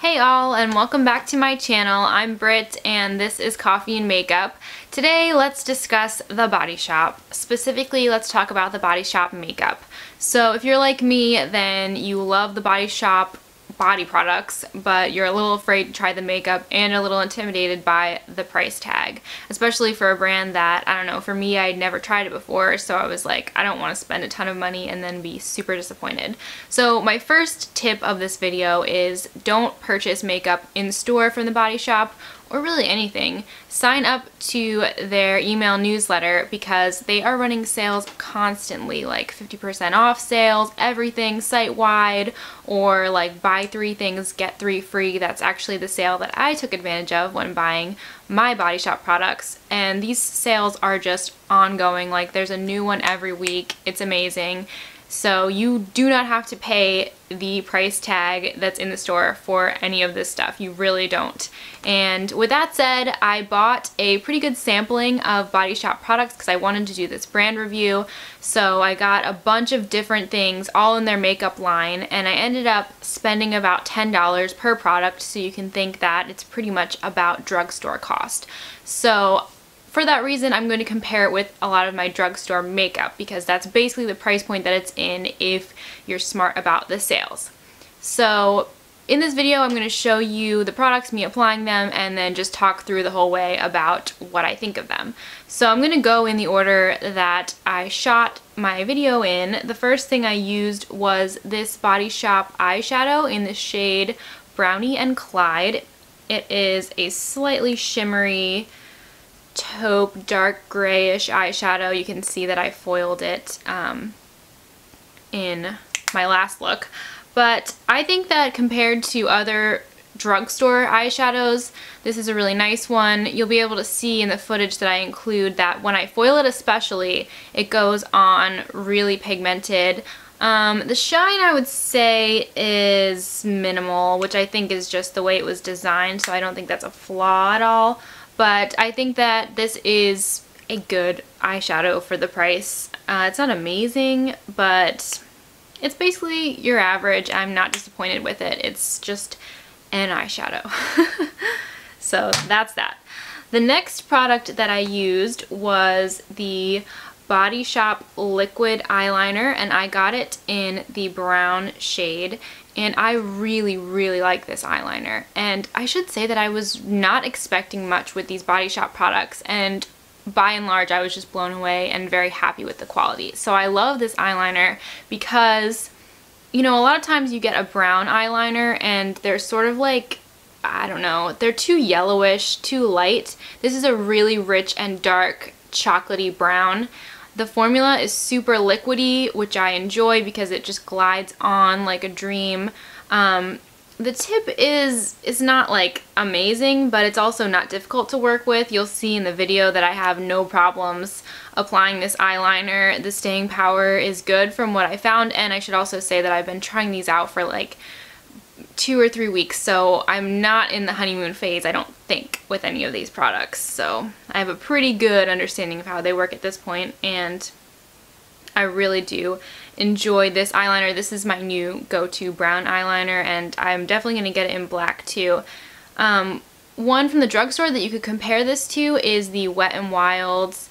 Hey all, and welcome back to my channel. I'm Britt and this is Coffee and Makeup. Today let's discuss The Body Shop. Specifically, let's talk about The Body Shop makeup. So if you're like me, then you love The Body Shop body products, but you're a little afraid to try the makeup and a little intimidated by the price tag, especially for a brand that, I don't know, for me, I'd never tried it before, so I was like, I don't want to spend a ton of money and then be super disappointed. So my first tip of this video is don't purchase makeup in store from The Body Shop, or really anything. Sign up to their email newsletter because they are running sales constantly, like 50% off sales, everything site-wide, or like buy 3 things, get 3 free. That's actually the sale that I took advantage of when buying my Body Shop products. And these sales are just ongoing, like there's a new one every week. It's amazing. So you do not have to pay the price tag that's in the store for any of this stuff. You really don't. And with that said, I bought a pretty good sampling of Body Shop products because I wanted to do this brand review. So I got a bunch of different things all in their makeup line, and I ended up spending about $10 per product, so you can think that it's pretty much about drugstore cost. So for that reason, I'm going to compare it with a lot of my drugstore makeup because that's basically the price point that it's in if you're smart about the sales. So in this video, I'm going to show you the products, me applying them, and then just talk through the whole way about what I think of them. So I'm going to go in the order that I shot my video in. The first thing I used was this Body Shop eyeshadow in the shade Brownie and Clyde. It is a slightly shimmery taupe, dark grayish eyeshadow. You can see that I foiled it in my last look. But I think that compared to other drugstore eyeshadows, this is a really nice one. You'll be able to see in the footage that I include that when I foil it especially, it goes on really pigmented. The shine, I would say, is minimal, which I think is just the way it was designed, so I don't think that's a flaw at all. But I think that this is a good eyeshadow for the price. It's not amazing, but it's basically your average. I'm not disappointed with it. It's just an eyeshadow. So that's that. The next product that I used was the Body Shop liquid eyeliner, and I got it in the brown shade. And I really, really like this eyeliner. And I should say that I was not expecting much with these Body Shop products, and by and large I was just blown away and very happy with the quality. So I love this eyeliner because, you know, a lot of times you get a brown eyeliner and they're sort of like, I don't know, they're too yellowish, too light. This is a really rich and dark chocolatey brown. The formula is super liquidy, which I enjoy because it just glides on like a dream. The tip is not like amazing, but it's also not difficult to work with. You'll see in the video that I have no problems applying this eyeliner. The staying power is good from what I found, and I should also say that I've been trying these out for like 2 or 3 weeks, so I'm not in the honeymoon phase, I don't think, with any of these products. So I have a pretty good understanding of how they work at this point, and I really do enjoy this eyeliner. This is my new go-to brown eyeliner, and I'm definitely going to get it in black too. One from the drugstore that you could compare this to is the Wet n Wild's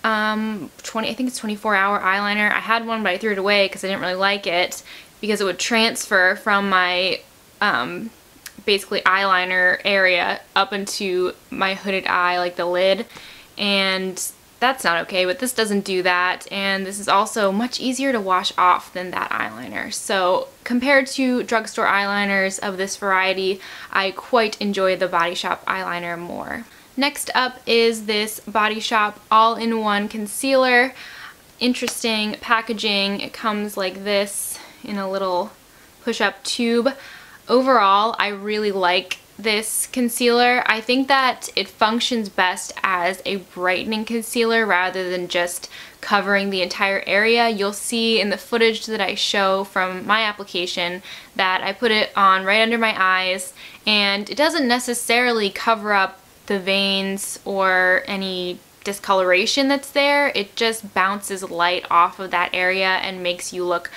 I think it's 24-hour eyeliner. I had one, but I threw it away because I didn't really like it, because it would transfer from my basically eyeliner area up into my hooded eye, like the lid, and that's not okay, but this doesn't do that, and this is also much easier to wash off than that eyeliner. So compared to drugstore eyeliners of this variety, I quite enjoy the Body Shop eyeliner more. Next up is this Body Shop all-in-one concealer. Interesting packaging. It comes like this in a little push-up tube. Overall, I really like this concealer. I think that it functions best as a brightening concealer rather than just covering the entire area. You'll see in the footage that I show from my application that I put it on right under my eyes, and it doesn't necessarily cover up the veins or any discoloration that's there. It just bounces light off of that area and makes you look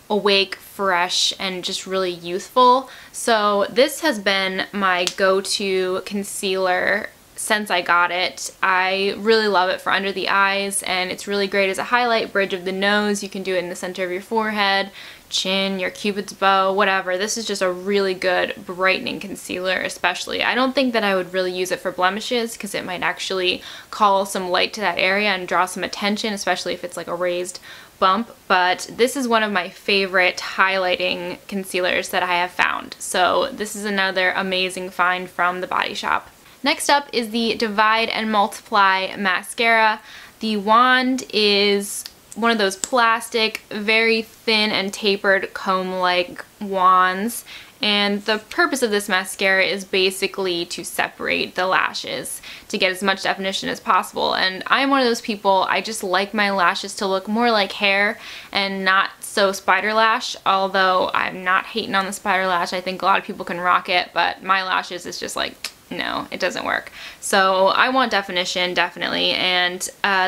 awake, fresh, and just really youthful. So this has been my go-to concealer since I got it. I really love it for under the eyes, and it's really great as a highlight, bridge of the nose. You can do it in the center of your forehead, chin, your cupid's bow, whatever. This is just a really good brightening concealer especially. I don't think that I would really use it for blemishes because it might actually call some light to that area and draw some attention, especially if it's like a raised bump, but this is one of my favorite highlighting concealers that I have found. So this is another amazing find from the Body Shop. Next up is the Divide and Multiply mascara. The wand is one of those plastic, very thin and tapered comb-like wands, and the purpose of this mascara is basically to separate the lashes to get as much definition as possible. And I'm one of those people, I just like my lashes to look more like hair and not so spider lash, although I'm not hating on the spider lash. I think a lot of people can rock it, but my lashes is just like, no, it doesn't work. So I want definition, definitely, and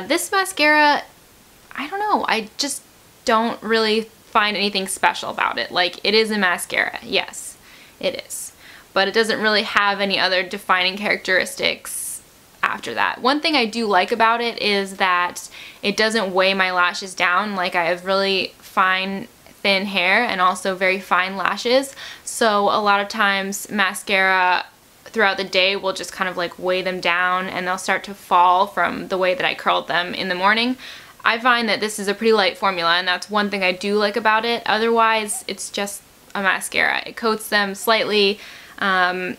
this mascara, I don't know, I just don't really find anything special about it. Like, it is a mascara, yes, it is, but it doesn't really have any other defining characteristics after that. One thing I do like about it is that it doesn't weigh my lashes down. Like, I have really fine, thin hair and also very fine lashes, so a lot of times mascara throughout the day will just kind of like weigh them down and they'll start to fall from the way that I curled them in the morning. I find that this is a pretty light formula, and that's one thing I do like about it. Otherwise, it's just a mascara. It coats them slightly in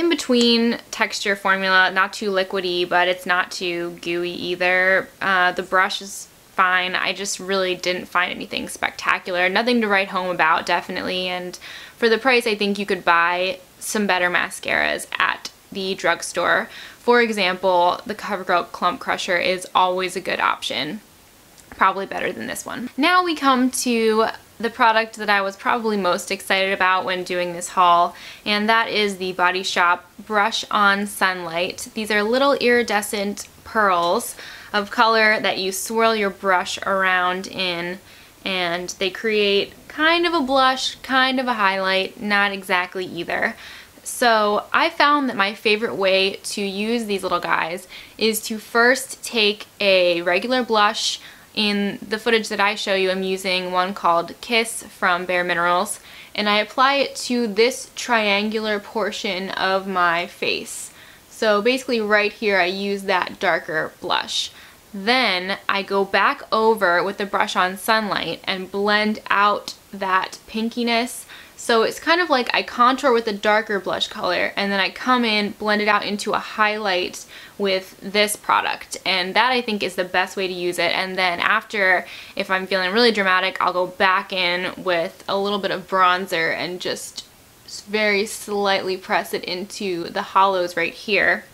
between texture formula, not too liquidy, but it's not too gooey either. The brush is fine. I just really didn't find anything spectacular. Nothing to write home about, definitely, and for the price, I think you could buy some better mascaras at the drugstore. For example, the CoverGirl Clump Crusher is always a good option. Probably better than this one. Now we come to the product that I was probably most excited about when doing this haul, and that is the Body Shop Brush on Sunlight. These are little iridescent pearls of color that you swirl your brush around in, and they create kind of a blush, kind of a highlight, not exactly either. So I found that my favorite way to use these little guys is to first take a regular blush. In the footage that I show you, I'm using one called Kiss from Bare Minerals, and I apply it to this triangular portion of my face. So basically right here I use that darker blush. Then I go back over with the Brush on Sunlight and blend out that pinkiness. So it's kind of like I contour with a darker blush color, and then I come in, blend it out into a highlight with this product, and that I think is the best way to use it. And then after, if I'm feeling really dramatic, I'll go back in with a little bit of bronzer and just very slightly press it into the hollows right here.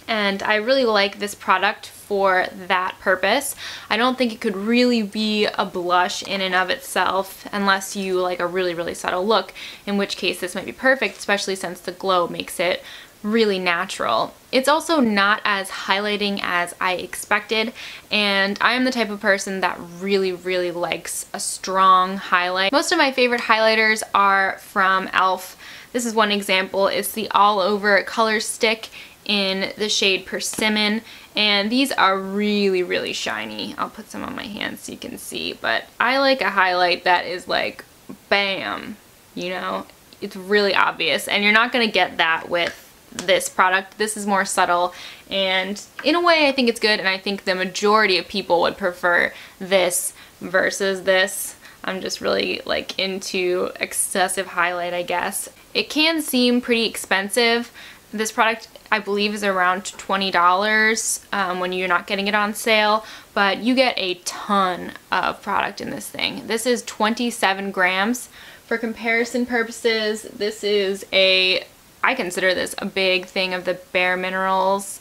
And I really like this product for that purpose. I don't think it could really be a blush in and of itself unless you like a really, really subtle look, in which case this might be perfect, especially since the glow makes it really natural. It's also not as highlighting as I expected, and I am the type of person that really, really likes a strong highlight. Most of my favorite highlighters are from e.l.f. This is one example. It's the All Over Color Stick in the shade Persimmon, and these are really, really shiny. I'll put some on my hands so you can see, but I like a highlight that is like bam, you know, it's really obvious, and you're not gonna get that with this product. This is more subtle, and in a way I think it's good, and I think the majority of people would prefer this versus this. I'm just really like into excessive highlight, I guess. It can seem pretty expensive. This product, I believe, is around $20 when you're not getting it on sale, but you get a ton of product in this thing. This is 27 grams. For comparison purposes, this is I consider this a big thing of the Bare Minerals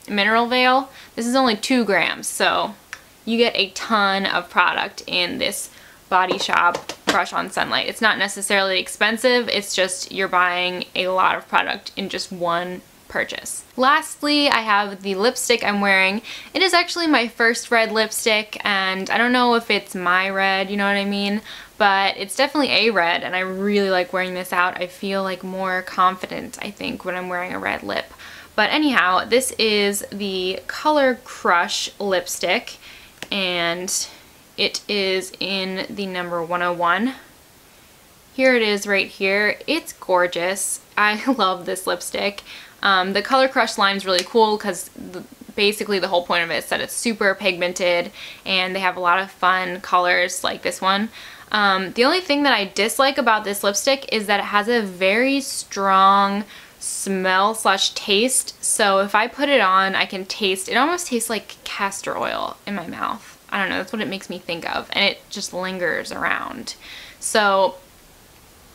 Mineral Veil. This is only 2 grams, so you get a ton of product in this Body Shop Brush on Sunlight. It's not necessarily expensive, it's just you're buying a lot of product in just one purchase. Lastly, I have the lipstick I'm wearing. It is actually my first red lipstick, and I don't know if it's my red, you know what I mean? But it's definitely a red, and I really like wearing this out. I feel like more confident, I think, when I'm wearing a red lip. But anyhow, this is the Color Crush lipstick, and it is in the number 101. Here it is right here. It's gorgeous. I love this lipstick. The Color Crush line is really cool because basically the whole point of it is that it's super pigmented and they have a lot of fun colors like this one. The only thing that I dislike about this lipstick is that it has a very strong smell slash taste. So if I put it on, I can taste, it almost tastes like castor oil in my mouth. I don't know, that's what it makes me think of, and it just lingers around. So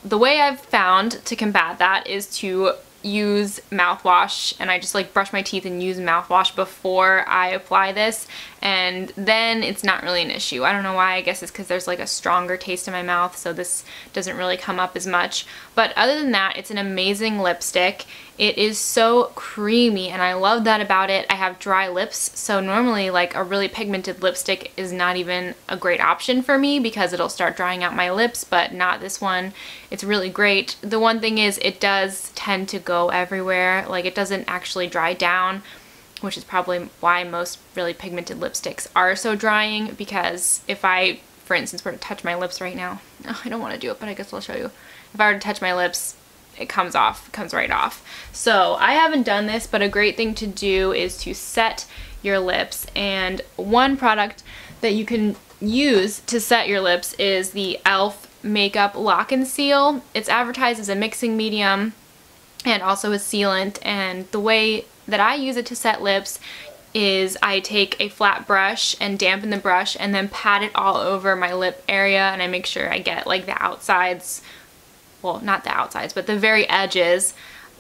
the way I've found to combat that is to use mouthwash, and I just like brush my teeth and use mouthwash before I apply this, and then it's not really an issue. I don't know why. I guess it's because there's like a stronger taste in my mouth, so this doesn't really come up as much. But other than that, it's an amazing lipstick. It is so creamy, and I love that about it. I have dry lips, so normally like a really pigmented lipstick is not even a great option for me because it'll start drying out my lips, but not this one. It's really great. The one thing is it does tend to go everywhere. Like, it doesn't actually dry down, which is probably why most really pigmented lipsticks are so drying, because if I, for instance, were to touch my lips right now, oh, I don't want to do it, but I guess I'll show you. If I were to touch my lips, it comes off, it comes right off. So I haven't done this, but a great thing to do is to set your lips. And one product that you can use to set your lips is the e.l.f. Makeup Lock and Seal. It's advertised as a mixing medium and also a sealant, and the way that I use it to set lips is I take a flat brush and dampen the brush and then pat it all over my lip area, and I make sure I get like the outsides, well, not the outsides, but the very edges,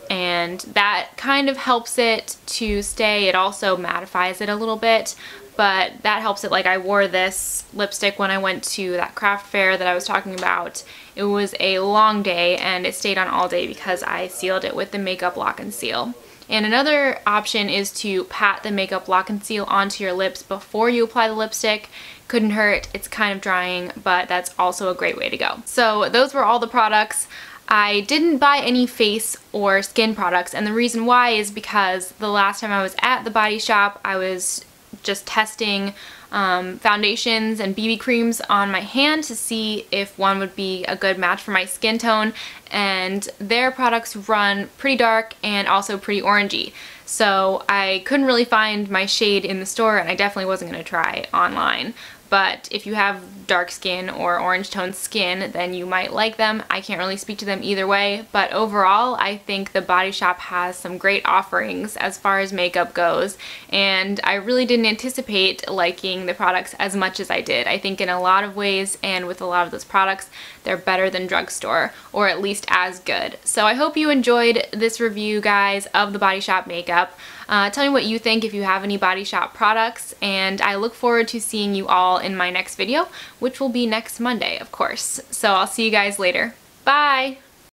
and that kind of helps it to stay. It also mattifies it a little bit, but that helps it. Like, I wore this lipstick when I went to that craft fair that I was talking about. It was a long day and it stayed on all day because I sealed it with the Makeup Lock and Seal. And another option is to pat the Makeup Lock and Seal onto your lips before you apply the lipstick. Couldn't hurt. It's kind of drying, but that's also a great way to go. So those were all the products. I didn't buy any face or skin products, and the reason why is because the last time I was at the Body Shop, I was just testing foundations and BB creams on my hand to see if one would be a good match for my skin tone, and their products run pretty dark and also pretty orangey. So I couldn't really find my shade in the store, and I definitely wasn't going to try online. But if you have dark skin or orange toned skin, then you might like them. I can't really speak to them either way, but overall I think the Body Shop has some great offerings as far as makeup goes, and I really didn't anticipate liking the products as much as I did. I think in a lot of ways, and with a lot of those products, they're better than drugstore, or at least as good. So I hope you enjoyed this review, guys, of the Body Shop makeup. Tell me what you think if you have any Body Shop products, and I look forward to seeing you all in my next video, which will be next Monday, of course. So I'll see you guys later. Bye!